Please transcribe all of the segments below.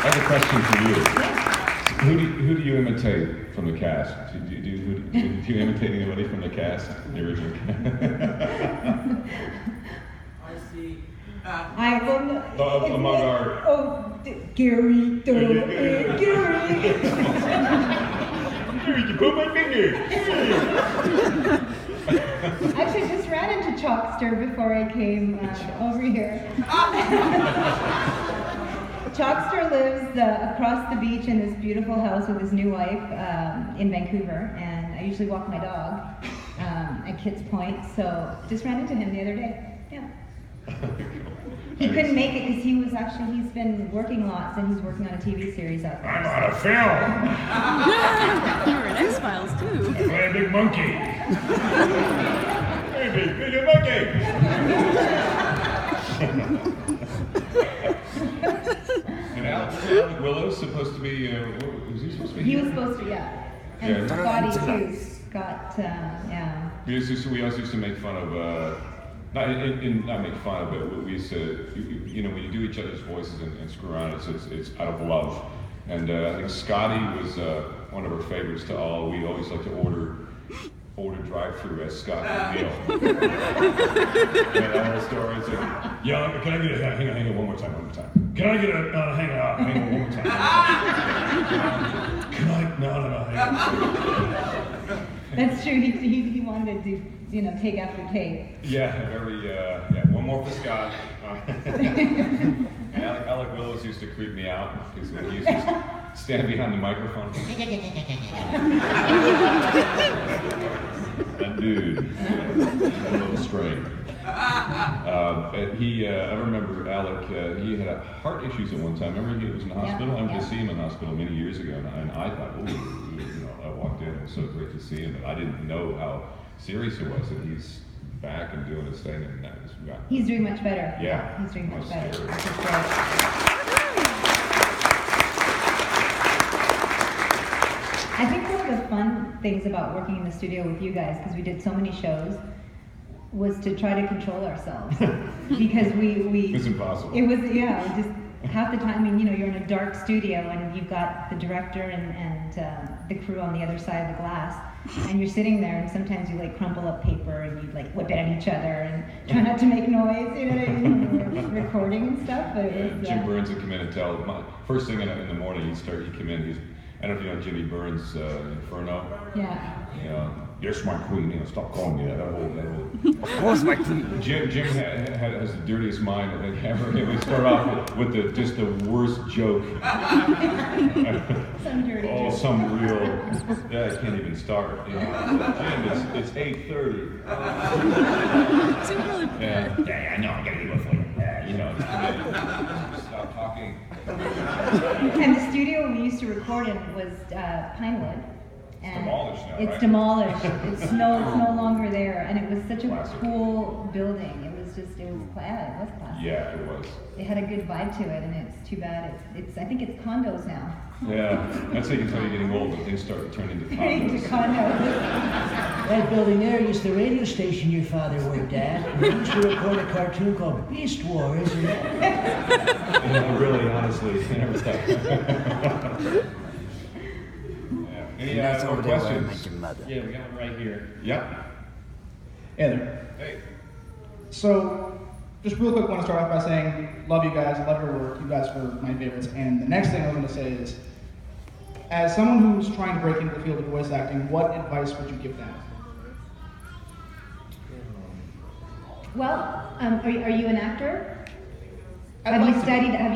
have a question for you. Who do you imitate from the cast? Do you imitate anybody from the cast? The original cast? I see. Among our... Gary, Gary. Gary, you put my finger. Actually, I just ran into Chalkster before I came over here. Chalkster lives across the beach in this beautiful house with his new wife in Vancouver, and I usually walk my dog at Kids Point, so just ran into him the other day. Yeah. He couldn't make it because he's been working lots, and he's working on a TV series out there. I'm on a film. You were in X-Files too. I play a big monkey. Hey, big monkey. And Alec Willow's supposed to be, was he supposed to be He here? was supposed to, yeah. And Scotty too. Scott, yeah. We also used to make fun of, not make fun of, but we used to, when you do each other's voices and screw around, it's out of love. And I think Scotty was one of our favorites to all. We always like to order drive-through as Scott McNeil. That whole story. It's like, yeah, can I get a hang on one more time? Can I get a hang on one more time? Can I? No, hang on. That's true. He wanted to do, take after take. Yeah, one more for Scott. Alec Willows used to creep me out because when he used to stand behind the microphone. That dude, a little strange. I remember Alec, he had heart issues at one time. Remember he was in the hospital? I went to see him in the hospital many years ago, and I thought, I walked in, it was so great to see him, but I didn't know how serious it was, and he's back and doing his thing, and that was right. He's doing much better. Yeah. He's doing much better. Scary. I think one of the fun things about working in the studio with you guys, because we did so many shows, was to try to control ourselves. Because we It's impossible. It was, just half the time, you're in a dark studio and you've got the director and the crew on the other side of the glass, and you're sitting there, and sometimes you crumple up paper and you whip it at each other and try not to make noise, when we're recording and stuff. But it was, Jim Burns would come in and tell, first thing in the morning, he'd come in, I don't know if you know Jimmy Burns' Inferno. Yeah. Yes, my queen. Stop calling me that. That whole. Of course, my queen. Jim has the dirtiest mind that they ever. We start off with just the worst joke. Some dirty joke. Some real. Yeah, I can't even start. Jim, it's 8:30. Seems really bad. Yeah, I know. I gotta get before you. Stop talking. And the studio we used to record in was Pinewood. It's demolished now, It's right? demolished. It's no longer there, and it was such a Classic. cool building. It was classic. Yeah, it was. It had a good vibe to it, and it's too bad. I think it's condos now. Yeah, that's how you can tell you're getting old, but things start to turn into Into condos. condos. That building there is the radio station your father worked at. We used to record a cartoon called Beast Wars. Really, honestly, I never thought. Any That's more over there where I questions? met your mother. Yeah, we got one right here. Yep. Hey there. Hey. So, just real quick, I want to start off by saying, love you guys, love your work, you guys are my favorites. And the next thing I'm going to say is, as someone who's trying to break into the field of voice acting, what advice would you give them? Well, are you an actor? I'd Have like you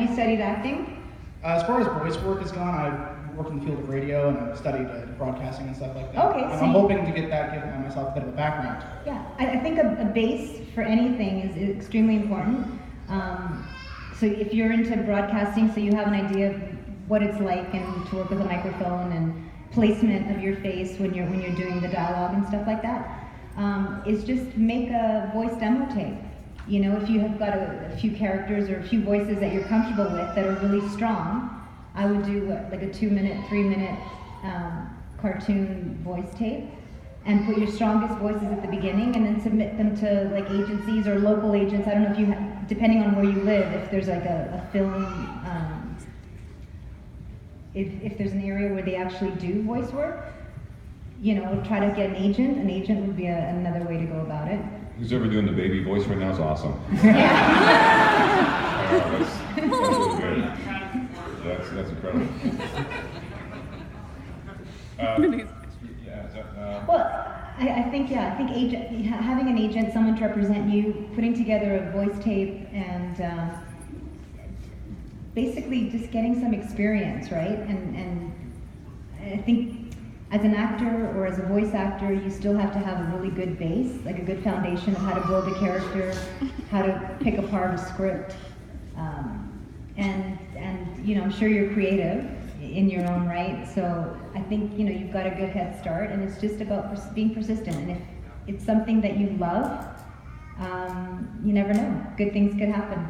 to- studied acting? As far as voice work has gone, I've worked in the field of radio and I've studied broadcasting and stuff like that. Okay, And so I'm you- hoping to get that, give myself a bit of a background. Yeah, I think a base for anything is extremely important. So if you're into broadcasting, so you have an idea of what it's like and to work with a microphone and placement of your face when you're doing the dialogue and stuff like that, is just make a voice demo tape. If you have got a few characters or a few voices that you're comfortable with that are really strong, I would do like a 2-minute, 3-minute cartoon voice tape, and put your strongest voices at the beginning, and then submit them to agencies or local agents. I don't know if you have, depending on where you live, if there's a film if there's an area where they actually do voice work, you know, try to get an agent. An agent would be another way to go about it. Who's ever doing the baby voice right now is awesome. That's really good. That's incredible. Well, I think having an agent, someone to represent you, putting together a voice tape, and basically just getting some experience, right? And I think as an actor or as a voice actor, you still have to have a really good base, like a good foundation of how to build a character, how to pick apart a script, and you know, I'm sure you're creative in your own right. So I think, you know, you've got a good head start, and it's just about being persistent. And if it's something that you love, you never know. Good things could happen.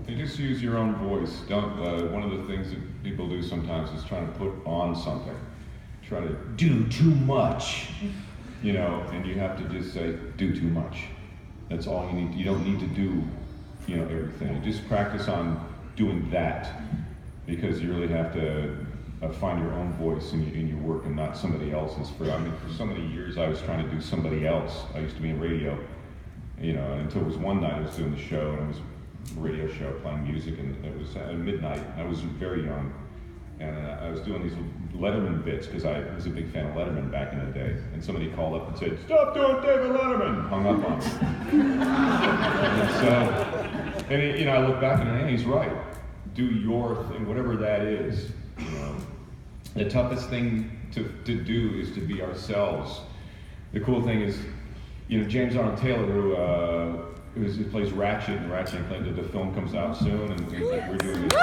And just use your own voice. Don't. One of the things that people do sometimes is trying to put on something, try to Do too much. you know, and you have to just say, do too much. That's all you need. You don't need to do, you know, everything. Just practice on doing that, because you really have to find your own voice in your work and not somebody else's. For so many years I was trying to do somebody else. I used to be in radio, you know, until it was one night I was doing the show, and it was a radio show playing music, and it was at midnight. I was very young, and I was doing these Letterman bits because I was a big fan of Letterman back in the day. And somebody called up and said, "Stop doing David Letterman!" Hung up on me. And you know, I look back and he's right. Do your thing, whatever that is. You know, the toughest thing to do is to be ourselves. The cool thing is, you know, James Arnold Taylor, who plays Ratchet in Ratchet and Clank, the film comes out soon, and we're doing this.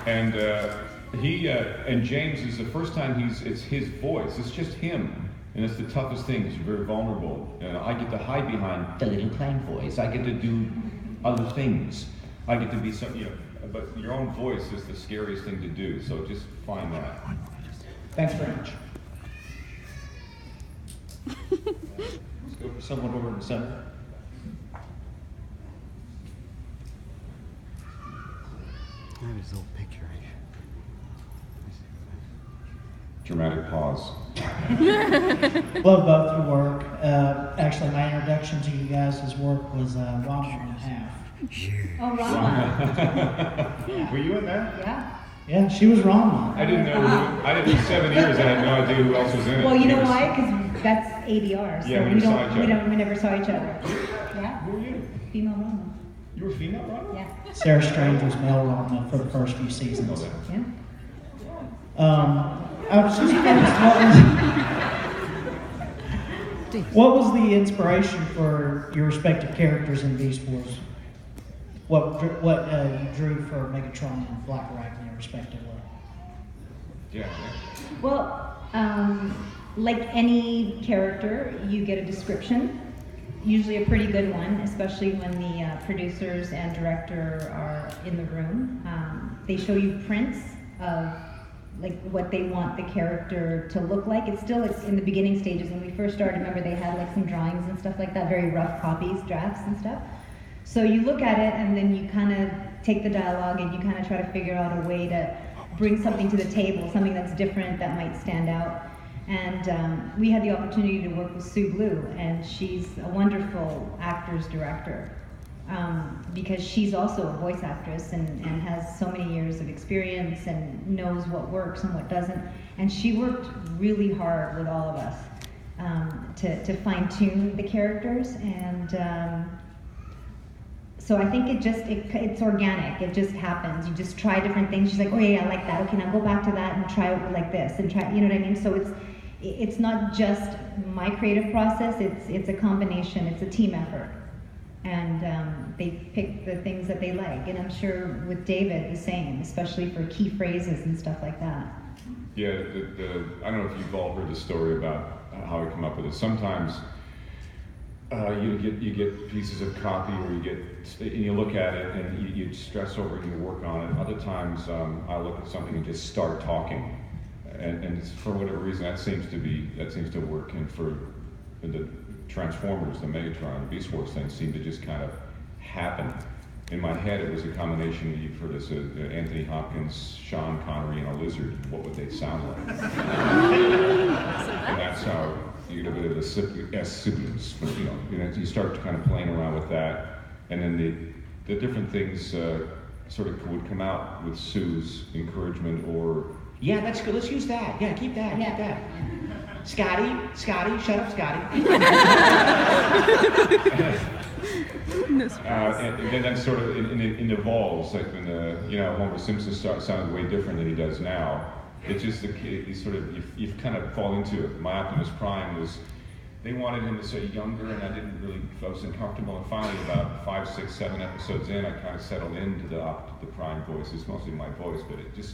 And and James is the first time it's his voice. It's just him, and it's the toughest thing. He's very vulnerable, and I get to hide behind the little clank voice. I get to do other things. I get to be some, you know. But your own voice is the scariest thing to do. So just find that. Thanks very much. Let's go for someone over in the center. I have his little picture right here. Dramatic pause. Love both your work. Actually, my introduction to you guys' work was Rama and a Half. Oh, Rama. Were you in that? Yeah. Yeah, she was Rama. I didn't know. I did 7 years. I had no idea who else was in it. Well, you know why? Because that's ADR. So Yeah, we saw each other. we never saw each other. Yeah. Who were you? Female Rama. You were female, right? Yeah. Sarah Strange was male Rama for the first few seasons. Yeah. I was just curious, what was the inspiration for your respective characters in Beast Wars? What you drew for Megatron and Black Arachnia, respectively? Yeah. Well, like any character, you get a description, usually a pretty good one, especially when the producers and director are in the room. They show you prints of like what they want the character to look like. It's in the beginning stages. When we first started, remember they had like some drawings and stuff like that, very rough copies, drafts and stuff. So you look at it and then you kind of take the dialogue and you kind of try to figure out a way to bring something to the table, something that's different that might stand out. And we had the opportunity to work with Sue Blue, and she's a wonderful actor's director because she's also a voice actress and has so many years of experience and knows what works and what doesn't. And she worked really hard with all of us to fine-tune the characters. And so I think it's organic. It just happens. You just try different things. She's like, oh yeah, I like that. Okay, now go back to that and try it like this and try. You know what I mean? So it's not just my creative process. It's a combination. It's a team effort, and they pick the things that they like. And I'm sure with David the same, especially for key phrases and stuff like that. Yeah. I don't know if you've all heard the story about how I come up with it. Sometimes. You get pieces of copy, or and you look at it and you stress over it and you work on it. Other times I look at something and just start talking, and it's, for whatever reason that seems to work. And for the Transformers, the Megatron, the Beast Wars things seem to just kind of happen. in my head it was a combination, you've heard this, Anthony Hopkins, Sean Connery, and a lizard. What would they sound like? And that's how you get a bit of the sibilance. You start kind of playing around with that, and then the different things sort of would come out with Sue's encouragement or. Yeah, that's good. Let's use that. Yeah, keep that. Yeah. Keep that. Scotty, shut up, Scotty. And then sort of it evolves, like when Homer Simpson sounded way different than he does now. It's just you sort of you kind of fall into it. My Optimus Prime was, they wanted him to say younger, and I was uncomfortable. And finally, about 5, 6, 7 episodes in, I kind of settled into the Prime voice. It's mostly my voice, but it's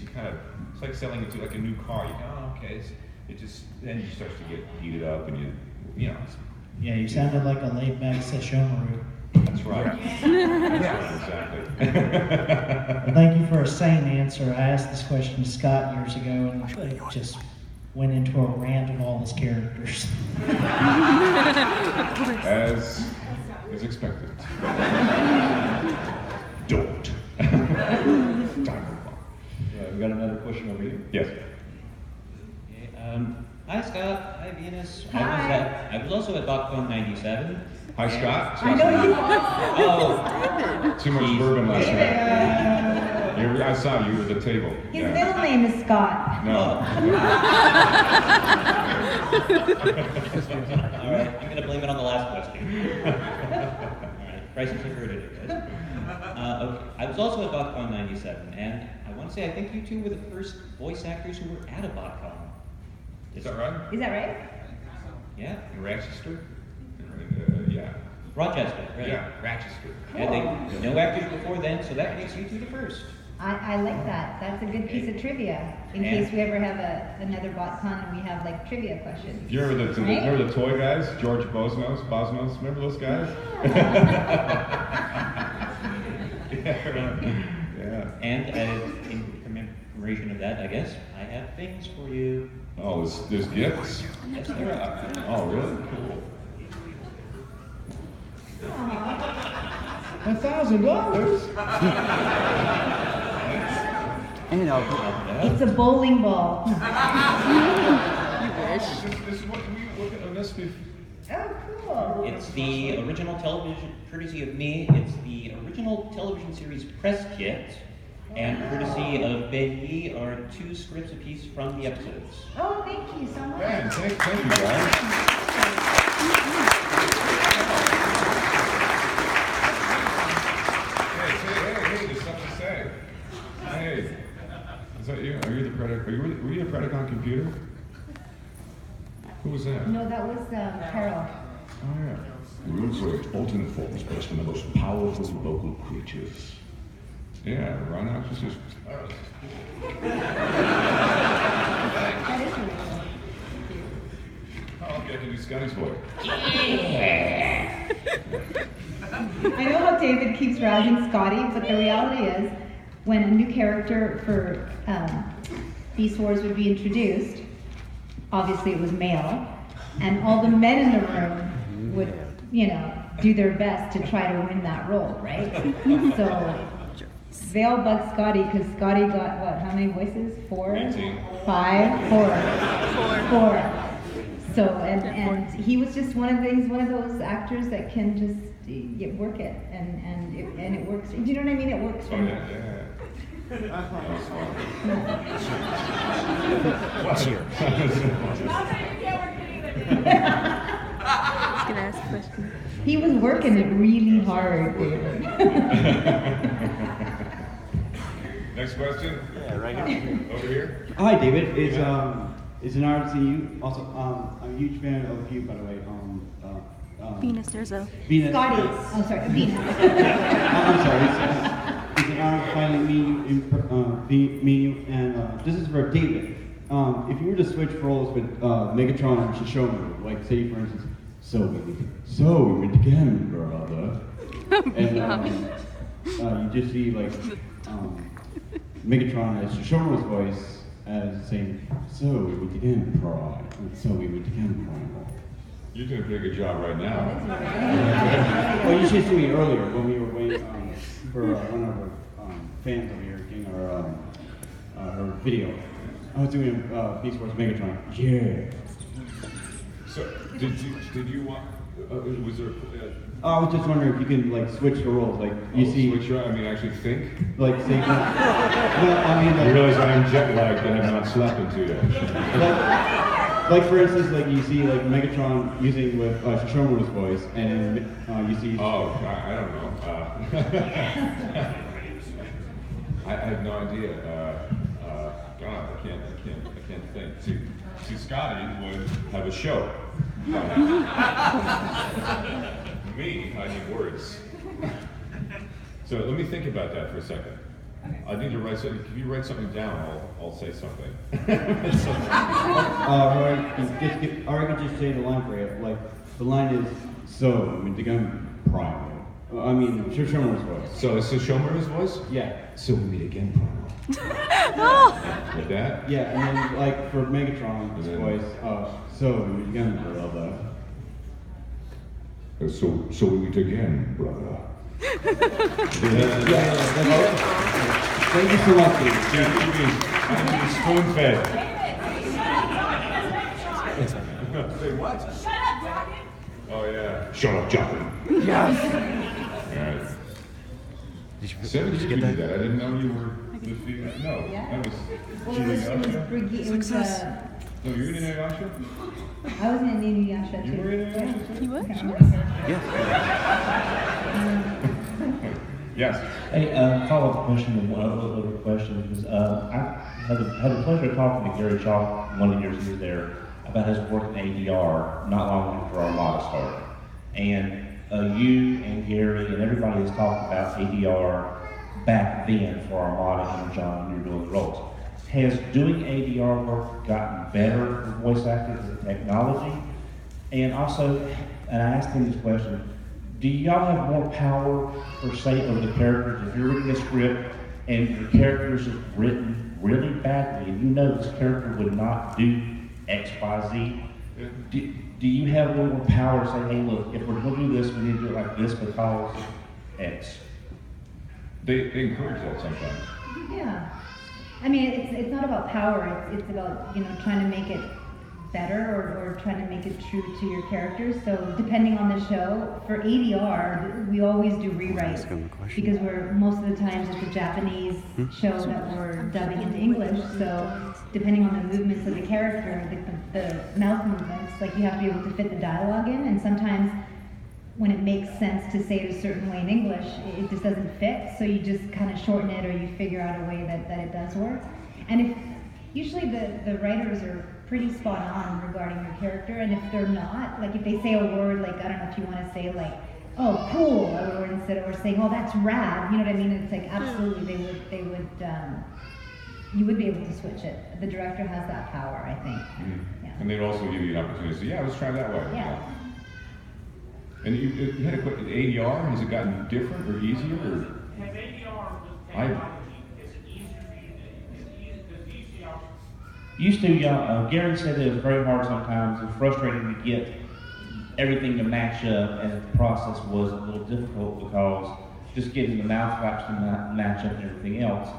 like selling it to like a new car. You go, oh, okay. Then you start to get heated up, and you know. Yeah, you sounded like a laid-back Sesshomaru. That's right. That's right, exactly. Well, thank you for a sane answer. I asked this question to Scott years ago, and it just went into a rant of all his characters. As is expected. Don't. We got another question over here. Yes. Hi Scott, hi Venus. Hi. I was also at BotCon 97. Hi, Scott. I know you are. Oh, Too much bourbon last night. I saw you at the table. His middle name is Scott. No. all right, I'm gonna blame it on the last question. All right, crisis averted, guys. Okay. I was also at BotCon 97, and I want to say I think you two were the first voice actors who were at a BotCon. Is that right? Is that right? Yeah. In Rochester? Yeah. Rochester, right? Yeah, Rochester. And no actors before then, so that makes you two the first. I like that. That's a good piece of trivia. In case we ever have another BotCon and we have like trivia questions. You remember remember the toy guys? George Bosnos? Remember those guys? Yeah. And in commemoration of that, I guess, I have things for you. Oh, there's gifts? Yes, there are. Oh, really? Cool. $1,000. And It's a bowling ball. You wish. This is what we look at on this before. Oh, cool. It's the original television, courtesy of me, it's the original television series press kit, and courtesy of Ben Yee are 2 scripts apiece from the episodes. Oh, thank you so much. Man, thank you, guys. Hey, there's something to say. Hey, is that you? Are you the were you the Predacon computer? Who was that? No, that was Carol. Oh, yeah. The rules are alternate forms based on the most powerful vocal creatures. Yeah, Ron was just. That is really cool. Oh, okay, I can do Scotty's voice. I know how David keeps razzing Scotty, but the reality is, when a new character for Beast Wars would be introduced, obviously it was male, and all the men in the room would, do their best to try to win that role, right? So they all bugged Scotty because Scotty got what? How many voices? 4? 18. 5? 4. 4. So and he was just one of those actors that can just work it and it works. Do you know what I mean? It works for Oh, him. yeah. what's here? I was gonna ask a question. He was working it really hard, David. Next question? Yeah, right here. Over here? Hi, David. It's an honor to see you. Also, I'm a huge fan of you, by the way. Venus Terzo. Venus. Scotty. Oh, sorry, Venus. I'm sorry. It's an honor to finally meet you. And this is for David. If you were to switch roles with Megatron and Sesshomaru, like say for instance, so we meet again, brother. And you just see like Megatron as Sesshomaru's voice as saying, so we meet again, Pride. So we meet again, Pride. You're doing a pretty good job right now. Well, you should see me earlier when we were waiting. for one of our fans over here getting our video. I was doing Beast Wars Megatron. Yeah. So, did you want, was there, I was just wondering if you can like switch the roles, like you see. switch, I mean, actually think? Like say, no, I mean, You like, realize I am jet lagged and have not slept in 2 days. like for instance, like you see like Megatron using with Shishomaru's voice, and you see. Oh, I don't know. I have no idea. God, I can't think. See, Scotty would have a show. Me, I need words. So let me think about that for a second. I need to write something. If you write something down, I'll say something. Or I could just say the line for you. Like the line is so. I mean, the gun primal. I mean, Shishomaru's voice. So it's Shishomaru's voice? Yeah. So we meet again, primal. Like that? Yeah, and then like for Megatron's voice, so we meet again, brother. So we meet again, brother. Thank you so much, dude. I'm spoon fed. Say what? Shut up, Johnny. Oh yeah. Shut up, Johnny. Yes. All right. Sarah, did you do that? I didn't know you were the female. No, Yeah. that was. Well, it was No, you're in Inuyasha? I was in Inuyasha too. You were in Inuyasha too? You what? Yes. Hey, follow-up question of one other question, because I had the pleasure of talking to Gary Chalk one of the years he was there about his work in ADR not long after Armada started. And you and Gary and everybody has talked about ADR back then for Armada and John when you were doing the roles. Has doing ADR work gotten better for voice actors with technology? And also, and I asked him this question, do y'all have more power, per se, over the characters? If you're reading a script and your character is just written really badly, and you know this character would not do X, Y, Z, do you have a little more power to say, hey, look, if we're going to do this, we need to do it like this because X? They encourage that sometimes. Yeah. I mean, it's not about power. It's about, trying to make it better or trying to make it true to your characters. So depending on the show, for ADR, we always do rewrites because most of the times it's a Japanese show that we're dubbing into English. So depending on the movements of the character, the mouth movements, like you have to be able to fit the dialogue in. And sometimes when it makes sense to say it a certain way in English, it just doesn't fit. So you just kind of shorten it or you figure out a way that it does work. And usually the writers are pretty spot on regarding your character, and if they're not, like if they say a word like, I don't know if you want to say like, oh, cool, or instead of saying, oh, that's rad, you know what I mean? It's like, absolutely, you would be able to switch it. The director has that power, I think. Mm-hmm. Yeah. And they'd also give you an opportunity to say, yeah, let's try that way. Yeah. And you had a question, ADR, has it gotten different or easier? Or? Has ADR with technology, is it easier for you Used to, Gary said it was very hard sometimes and frustrating to get everything to match up, and the process was a little difficult because just getting the mouth flaps to match up and everything else.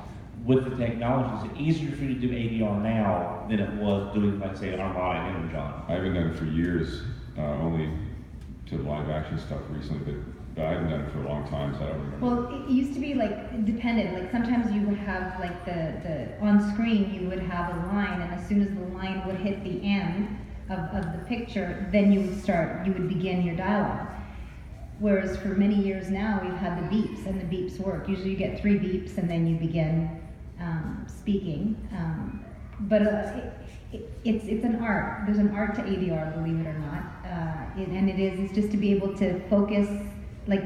With the technology, is it easier for you to do ADR now than it was doing, like, say, Armada and John? I haven't done it for years, only to live action stuff recently, but I haven't done it for a long time, so I don't remember. Well, it used to be like dependent. Like sometimes you would have like the on screen you would have a line, and as soon as the line would hit the end of the picture, then you would begin your dialogue. Whereas for many years now we've had the beeps, and the beeps work. Usually you get 3 beeps and then you begin speaking. But it's an art. There's an art to ADR, believe it or not. It's just to be able to focus, like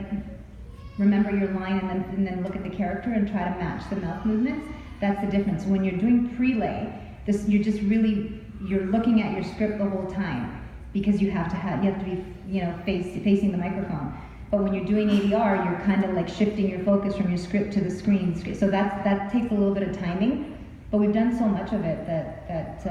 remember your line and then look at the character and try to match the mouth movements. That's the difference. When you're doing prelay, you're looking at your script the whole time because you have to be facing the microphone. But when you're doing ADR, you're kind of like shifting your focus from your script to the screen. So that takes a little bit of timing. But we've done so much of it that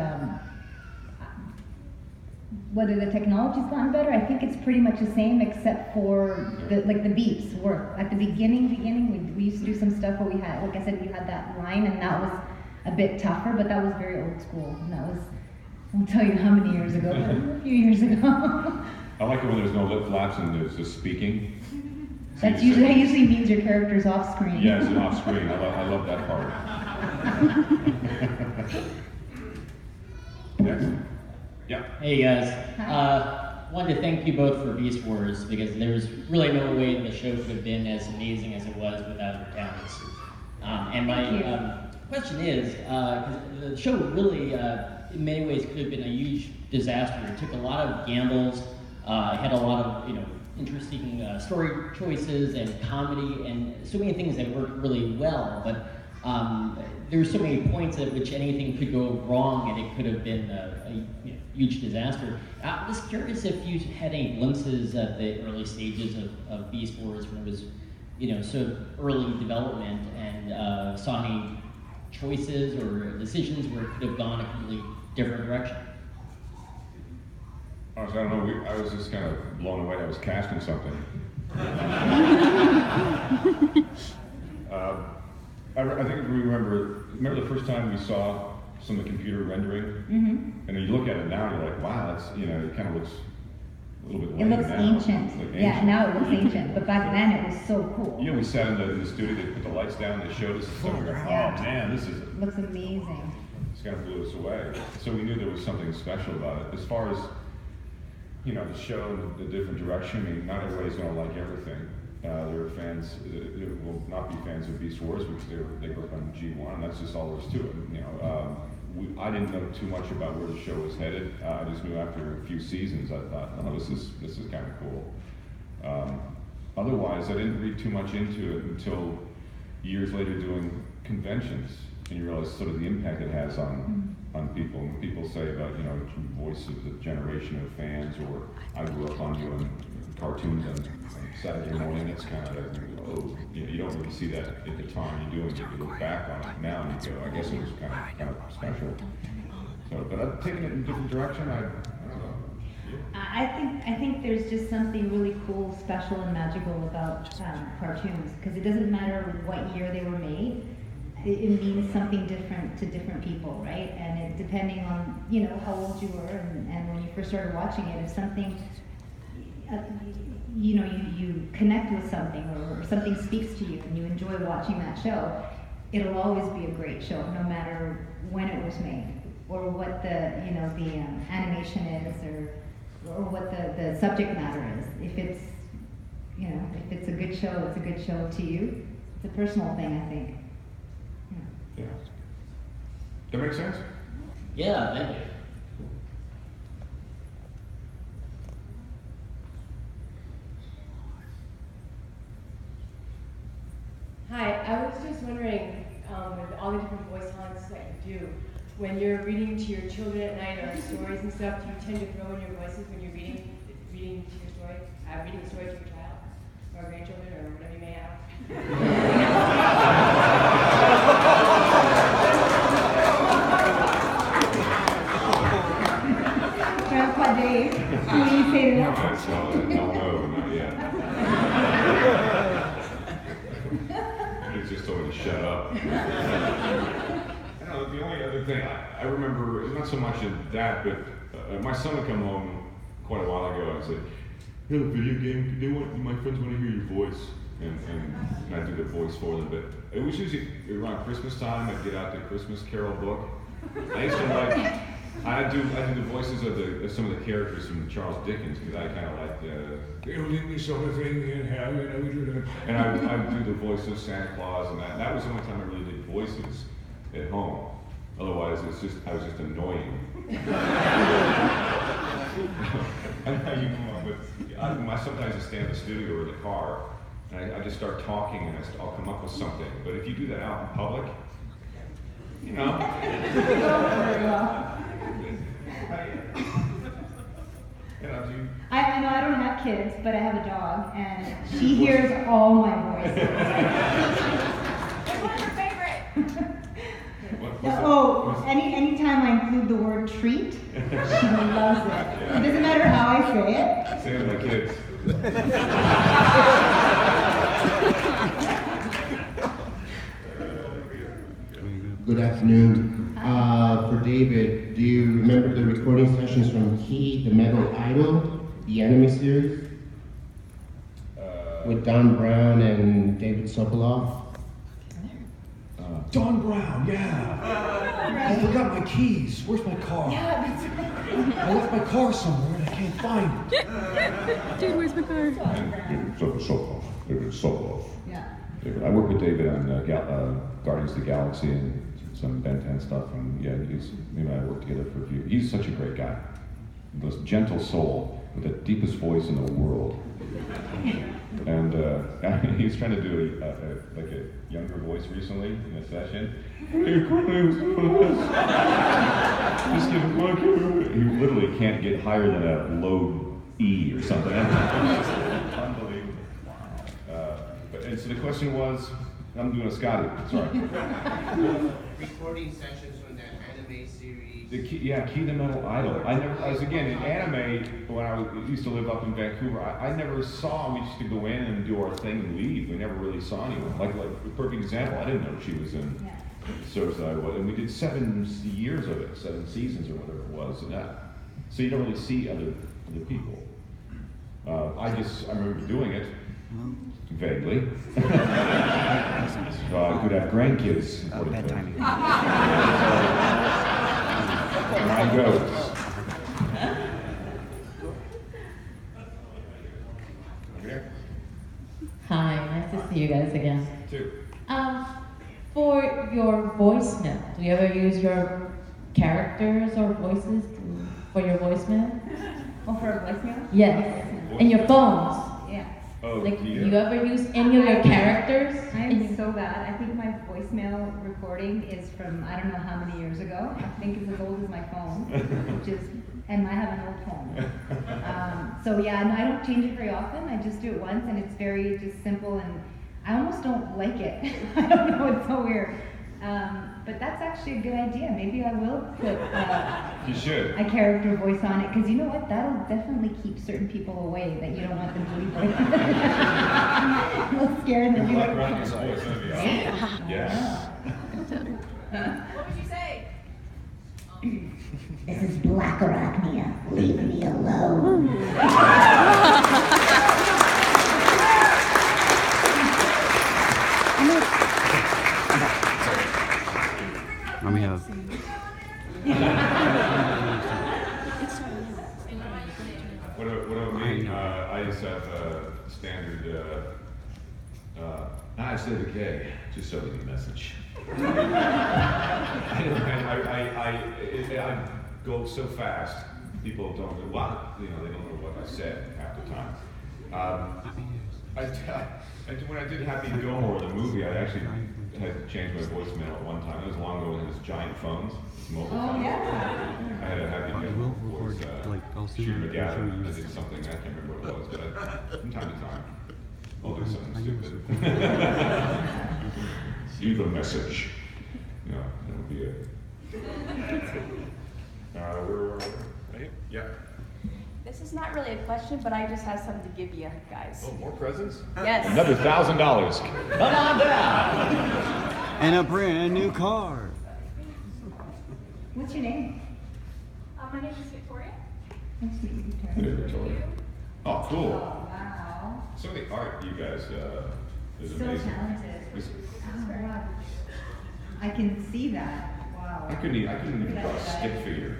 whether the technology's gotten better, I think it's pretty much the same except for the beeps work. At the beginning, we used to do some stuff where we had, like I said, we had that line, and that was a bit tougher, but that was very old school, and that was, I won't tell you how many years ago, but a few years ago. I like it when there's no lip flaps and there's just speaking. That usually means your character's off screen. Yeah, it's off screen. I love that part. Next. Yeah. Hey guys. Wanted to thank you both for Beast Wars because there's really no way the show could have been as amazing as it was without your talents. And my question is, 'cause the show really, in many ways, could have been a huge disaster. It took a lot of gambles. It had a lot of interesting story choices and comedy and so many things that worked really well. But there's so many points at which anything could go wrong and it could have been a huge disaster. I'm just curious if you had any glimpses at the early stages of Beast Wars when it was, sort of early development, and saw any choices or decisions where it could have gone a completely different direction. Honestly, I don't know. I was just kind of blown away. I was casting something. I think we remember the first time we saw some of the computer rendering, and then you look at it now and you're like, wow, that's, it kind of looks a little bit lame. It looks now. ancient. Like Yeah, now it looks ancient, but back then it was so cool. We sat in the studio, they put the lights down, they showed us stuff, we go, oh man, this is looks amazing. It's kind of blew us away. So we knew there was something special about it. As far as, the show and the different direction, I mean, not everybody's going to like everything. There are fans that will not be fans of Beast Wars because they grew up on G1, and that's just all there is to it. I didn't know too much about where the show was headed. I just knew after a few seasons, I thought, oh, this is kind of cool. Otherwise, I didn't read too much into it until years later doing conventions, and you realize sort of the impact it has on people. And people say about, voice of the generation of fans, or I grew up on doing cartoons on Saturday morning. It's kind of, you don't really see that at the time you're doing it. You look back on it now and you go, I guess it was kind of special. So, but I've taken it in a different direction. I don't know. I think there's just something really cool, special, and magical about cartoons, because it doesn't matter what year they were made. It means something different to different people, right? And it, depending on how old you were and when you first started watching it, if something you connect with something, or something speaks to you and you enjoy watching that show, it'll always be a great show, no matter when it was made, or what the animation is, or what the subject matter is. If it's if it's a good show, it's a good show to you. It's a personal thing, I think. Yeah. That makes sense? Yeah, thank you. Hi, I was just wondering, with all the different voice lines that you do, when you're reading to your children at night or stories and stuff, do you tend to throw in your voices when you're reading to your story, reading a story to your child or grandchildren or whatever you may have? Grandpa Dave, what do you say to that? No, not yet. He just told me to shut up. The only other thing I remember, not so much in that, but my son would come home quite a while ago and say, "Hey, the video game, my friends want to hear your voice," and I do the voice for them. But it was usually around Christmas time. I'd get out the Christmas Carol book. I used to I do the voices of some of the characters from Charles Dickens, because I kind of like the me sort of thing, and I do the voice of Santa Claus, and that was the only time I really did voices at home. Otherwise, I was just annoying. I know you come up with. Sometimes I stay in the studio or the car, and I just start talking, and I'll come up with something. But if you do that out in public, I know I don't have kids, but I have a dog, and she hears all my voices. What's your favorite? Anytime I include the word treat, She loves it. It doesn't matter how I say it. Say it to my kids. Good afternoon. For David, do you remember the recording sessions from Kaye, the Metal Idol, the anime series? With Don Brown and David Sokolov? Don Brown, yeah. I forgot my keys. Where's my car? Yeah, that's right. I left my car somewhere and I can't find it. Dude, where's my car? And David Sokolov. Yeah. I worked with David on Guardians of the Galaxy and some Ben 10 stuff, and yeah, he and I worked together for a few. He's such a great guy. The most gentle soul with the deepest voice in the world. And he was trying to do a younger voice recently in a session. Hey, Courtney was doing this. Just give him one. He literally can't get higher than a low E or something. Unbelievable. And so the question was, I'm doing a Scotty. Sorry. Recording sessions from that anime series. Kaye the Metal Idol. I was again in anime when I used to live up in Vancouver. I never saw him. We used to go in and do our thing and leave. We never really saw anyone. Like a perfect example. I didn't know she was in Terzo, and we did 7 years of it, 7 seasons or whatever it was, and that. So you don't really see other people. I remember doing it vaguely. So I could have grandkids. Bad timing. Mine goes. Hi, nice to see you guys again. Too. For your voicemail, do you ever use your characters or voices for your voicemail? Oh, for a voicemail? Yes. And your phones? Yeah. Oh, like, do you ever use any of your characters? I am so bad. I think my voicemail recording is from I don't know how many years ago. I think it's as old as my phone, and I have an old phone. So yeah, and I don't change it very often. I just do it once, and it's very just simple, and I almost don't like it. I don't know, it's so weird. But that's actually a good idea. Maybe I will put you should. a character voice on it, because you know what? That'll definitely keep certain people away that you don't want them to leave voice. It'll scare them. Good luck running his voice, that'd be awesome. Yeah. What would you say? This is Black Arachnia. Leave me alone. Let me have. What about me? I just have a standard. I said to Kaye, just so we get a message. I go so fast, people don't know what, they don't know what I said half the time. When I did Happy Gilmore, the movie, I actually had to change my voicemail at one time. It was long ago when it was giant phones, mobile phones. Yeah. I had a Happy Gilmore voice, Shooter McGavin. I did something, I can't remember what it was, but from time to time, I'll do something stupid. See the message. No, that'll be it. Where were we? Right here? Yeah. This is not really a question, but I just have something to give you guys. Oh, more presents? Yes. Another $1,000. Come on down. And a brand new car. What's your name? My name is Victoria. Nice to meet you, Hey, Victoria. Victoria. Oh, cool. Wow. Some of the art you guys is So amazing. talented. It's- Oh, wow. I can see that. Wow. I couldn't even draw a stick figure.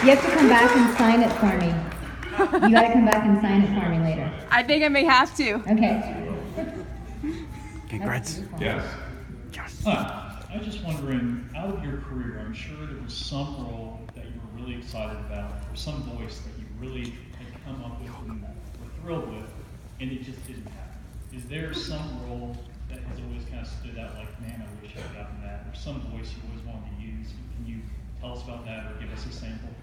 You have to come back and sign it for me. You gotta come back and sign it for me later. I think I may have to. Okay. Congrats. Yes. I was just wondering, out of your career, I'm sure there was some role that you were really excited about, or some voice that you really had come up with and were thrilled with, and it just didn't happen. Is there some role that has always kind of stood out, like, man, I wish I'd gotten that, or some voice you always wanted to use? Can you tell us about that, or give us a sample?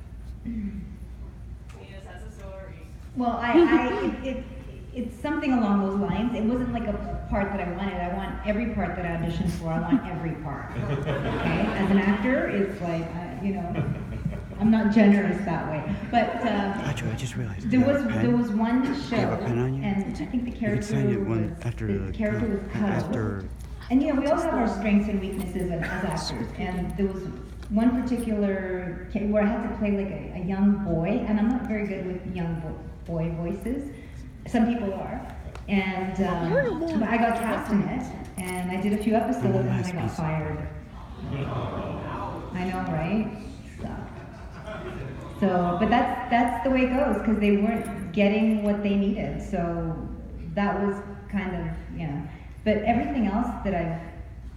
Yes, has a story. Well, it's something along those lines. It wasn't like a part that I wanted. I want every part that I auditioned for. I want every part. Okay, as an actor, it's like you know, I'm not generous that way. But I just realized. there was one show, Do you have a pen on you? and I think the character sign it was after the character was cut after. out. And you know, we all have our strengths and weaknesses as actors. And there was one particular where I had to play like a young boy, and I'm not very good with young boy voices. Some people are. And but I got cast in it, and I did a few episodes, and then I got fired. I know, right? So, but that's the way it goes, because they weren't getting what they needed. So that was kind of, you know. But everything else that I've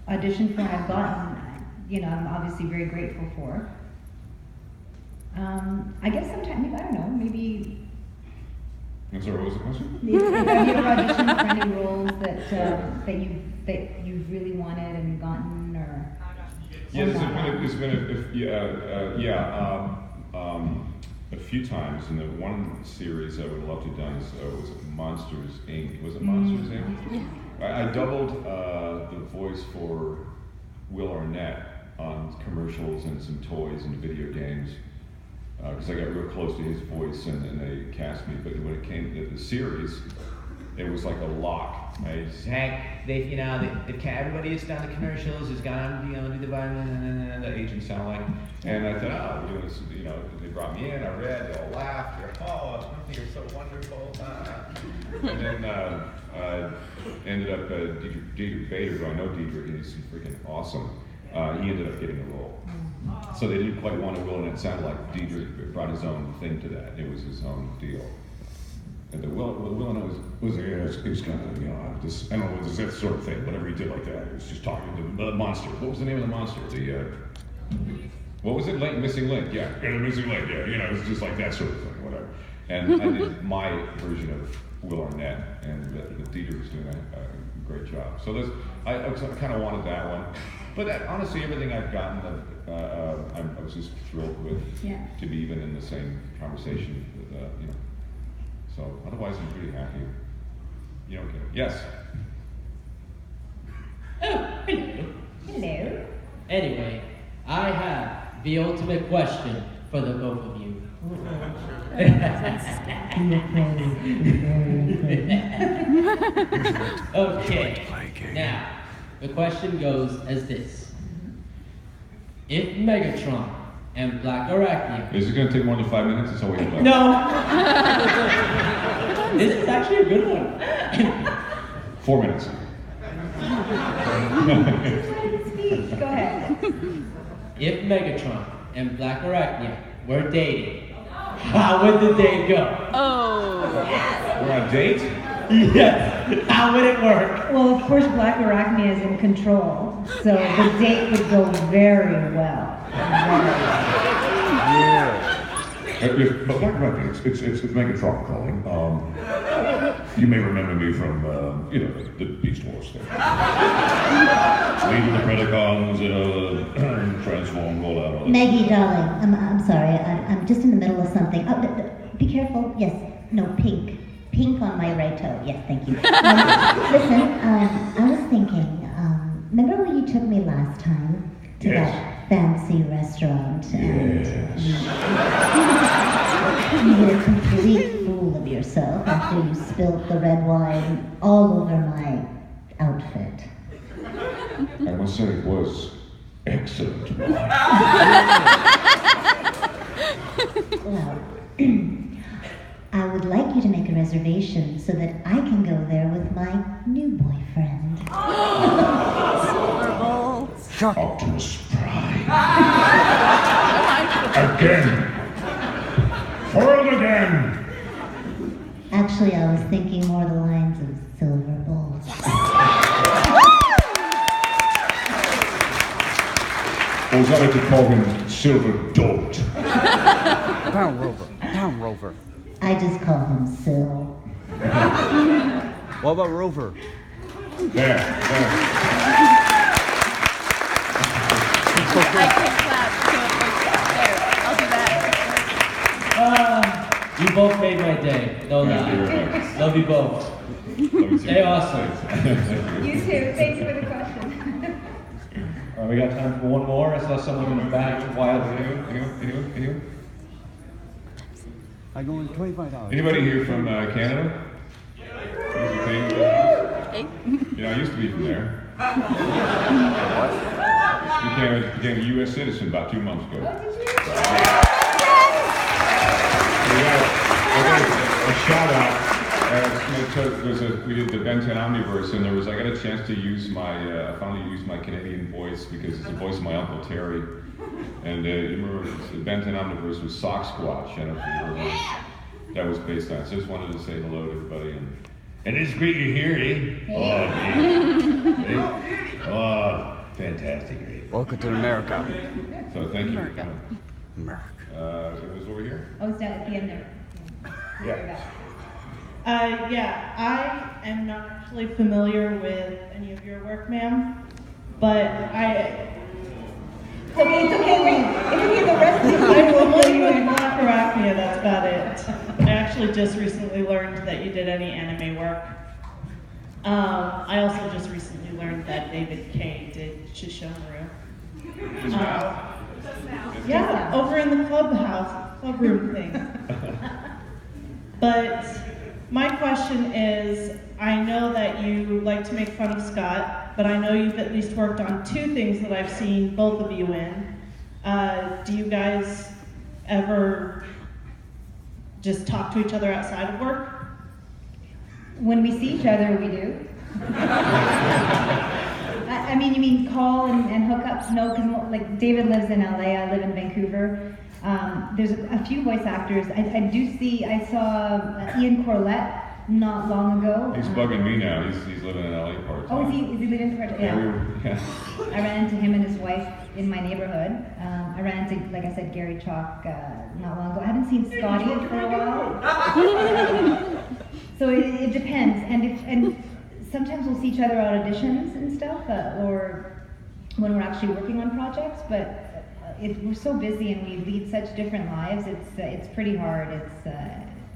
auditioned for and I've gotten, you know, I'm obviously very grateful for. I guess sometimes, maybe, I don't know, maybe. I'm sorry, what was the question? Have you ever auditioned for any roles that you've really wanted and gotten, or? Yeah, there's been a few times, and the one series I would love to have done was Monsters Inc. Was it Monsters Inc? Yeah. I doubled the voice for Will Arnett on commercials and some toys and video games, because I got real close to his voice, and they cast me. But when it came to the series, it was like a lock. Everybody has done the commercials, has gone on, do the violin, and the agent sound like. And I thought, we're doing this, they brought me in, I read, they all laughed, you're so wonderful. And then ended up, Diedrich Bader, who I know Diedrich, he's freaking awesome. He ended up getting the role. So they didn't quite want to Will, and it sounded like Diedrich brought his own thing to that. It was his own deal. And the Will and I it was kind of, I don't know, it was that sort of thing, whatever he did like that. It was just talking to the monster. What was the name of the monster? What was it? Missing Link, yeah. The Missing Link, yeah. It was just like that sort of thing, whatever. And I did my version of Will Arnett, and the Dieter was doing a great job. So I kind of wanted that one. But honestly, everything I've gotten, I was just thrilled with, to be even in the same conversation with, So otherwise, I'm pretty happy. You don't get it. Yes? Oh, hello. Hello. Anyway, I have the ultimate question for the both of you. Okay, now, the question goes as this. If Megatron and Black Arachnia... Is it going to take more than 5 minutes? That's all we have left. No! This is actually a good one. 4 minutes. Go ahead. If Megatron and Black Arachnia were dating, how would the date go? Oh. We're on a date? Yes. How would it work? Well, of course, Black Arachnia is in control, so the date would go very well. But Black Arachnia, it's Megatron calling. You may remember me from, the Beast Wars thing. Leading the Predacons, transform, roll out. Maggie, darling, I'm sorry. I'm just in the middle of something. Be careful. Yes. No, pink. Pink on my right toe. Yes, thank you. Listen, I was thinking, remember when you took me last time to that fancy restaurant? And you were a complete fool of yourself after you spilled the red wine all over my outfit. I must say it was excellent wine. Well, I would like you to make a reservation so that I can go there with my new boyfriend. Optimus Prime. Again. Foiled again. Actually, I was thinking more the lines of Silver Bulls. Or as I like to call him, Silver Dolt. Down, Rover. Down, Rover. I just call him Sil. What about Rover? There. I can't clap, so there, I'll do that. You both made my day. No Thank you very lie. much. Love you both. Love you Stay too. awesome. You too. Thanks for the question. All right, we got time for one more. I saw someone in the back wildly. Anyone? I go in $25. Anybody here from Canada? Hey. You know, I used to be from there. Became a U.S. citizen about 2 months ago. A shout out. We did the Ben 10 Omniverse, and I got a chance to use I finally used my Canadian voice because it's the voice of my Uncle Terry. And you remember the Ben 10 Omniverse was Sock Squatch. I don't know if you remember that was based on. So I just wanted to say hello to everybody. And it's great you're here, eh? Oh, hey. Oh, fantastic, eh? Welcome to America. So thank you. America. It was over here? Oh, it's down at the end there. Yeah. Yeah, I am not actually familiar with any of your work, ma'am, but It's okay, wait. If you the rest of I will give you a Black-Arachnia, that's about it. I actually just recently learned that you did any anime work. I also just recently learned that David Kaye did Shishomaru. Yeah, over in the clubroom thing. But my question is, I know that you like to make fun of Scott, but I know you've at least worked on 2 things that I've seen both of you in. Do you guys ever just talk to each other outside of work? When we see each other, we do. I mean, you mean call and hookups? No, because like David lives in LA, I live in Vancouver. There's a few voice actors. I saw Ian Corlett not long ago. He's bugging me now. He's living in LA part. Oh, is he living in part? Yeah. Yeah. I ran into him and his wife in my neighborhood. I ran into, like I said, Gary Chalk not long ago. I haven't seen Scotty for a while. So it depends. And sometimes we'll see each other at auditions and stuff, or when we're actually working on projects. But we're so busy and we lead such different lives. It's pretty hard.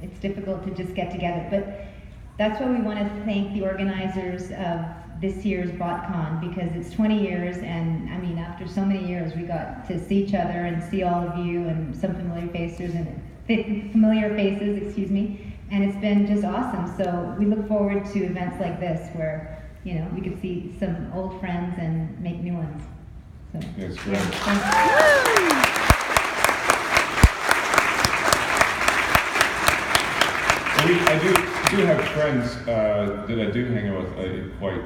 It's difficult to just get together. But that's why we want to thank the organizers of this year's BotCon, because it's 20 years, and I mean, after so many years, we got to see each other and see all of you and some familiar faces, excuse me, and it's been just awesome. So we look forward to events like this where, you know, we could see some old friends and make new ones. So, That's great. I do have friends that I do hang out with quite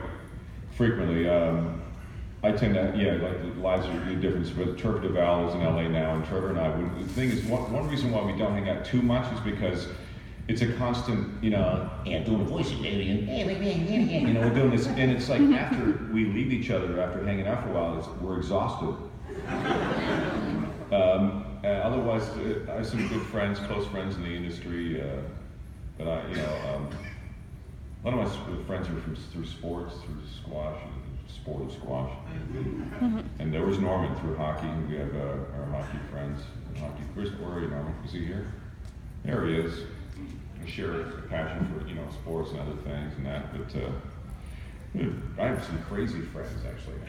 frequently. I tend to, like the lives are really different. But Trevor DeVal is in LA now, and Trevor and I, the thing is, one reason why we don't hang out too much is because it's a constant, doing the voice of alien, we're doing this, and it's like after we leave each other, after hanging out for a while, we're exhausted. Otherwise, I have some good friends, close friends in the industry. But a lot of my friends are through sports, through squash, squash. And there was Norman through hockey. We have our hockey friends. Where are you, Norman? Is he here? There he is. We share a passion for sports and other things and that. But I have some crazy friends actually.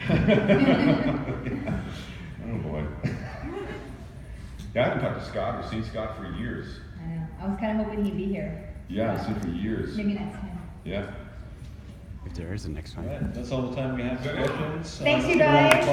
Oh boy. Yeah, I haven't talked to Scott or seen Scott for years. I know. I was kind of hoping he'd be here. Yeah, I've seen for years. Maybe next time. Yeah. If there is a next time. All right, that's all the time we have for questions. Thanks, you guys.